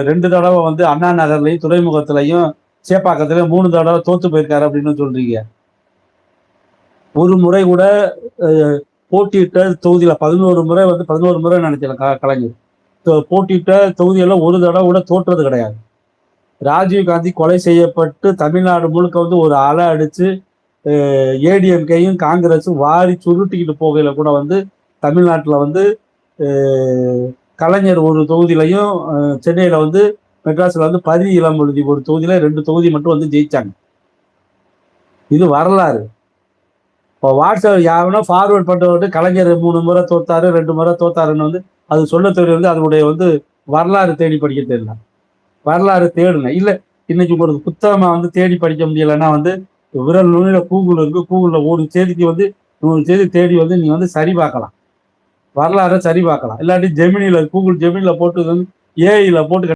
2 தடவை வந்து அண்ணா நகர்லையும் துறைமுகத்திலையும் சேப்பாக்கத்திலையும் 3 தடவை தோத்து போயிருக்காரு அப்படின்னு சொல்றீங்க. ஒரு முறை கூட போட்டியிட்ட தொகுதியில 11 முறை வந்து 11 முறை நினைக்கிறேன் கலைஞர் போட்டியிட்ட தொகுதியில ஒரு தடவை கூட தோற்றது கிடையாது. ராஜீவ்காந்தி கொலை செய்யப்பட்டு தமிழ்நாடு முழுக்க வந்து ஒரு அலை அடிச்சு ஏடிஎம்கேயும் காங்கிரஸும் வாரி சுருட்டிக்கிட்டு போகையில கூட வந்து தமிழ்நாட்டில் வந்து கலைஞர் ஒரு தொகுதியிலையும் சென்னையில வந்து மெட்ராஸ்ல வந்து பரி இளம்பழுதி ஒரு தொகுதியில 2 தொகுதி மட்டும் வந்து ஜெயிச்சாங்க. இது வரலாறு. இப்போ வாட்ஸ்அப் யாருன்னா ஃபார்வர்ட் பண்ணுறது கலைஞர் 3 முறை தோத்தாரு 2 முறை தோத்தாருன்னு வந்து அது சொல்ல தெரியல. அதனுடைய வந்து வரலாறு தேடி படிக்க தெரியல. வரலாறு தேடுங்க. இல்லை இன்னைக்கு ஒரு புத்தகமா வந்து தேடி படிக்க முடியலைன்னா வந்து விரல் நுனியில கூகுள் இருக்கு. கூகுள்ல ஒரு செய்திக்கு வந்து 100 செய்தி தேடி வந்து நீங்க வந்து சரி பார்க்கலாம். வரலாறை சரி பார்க்கலாம். இல்லாட்டி ஜெமினியில கூகுள் ஜெமினியில போட்டு வந்து ஏஐல போட்டு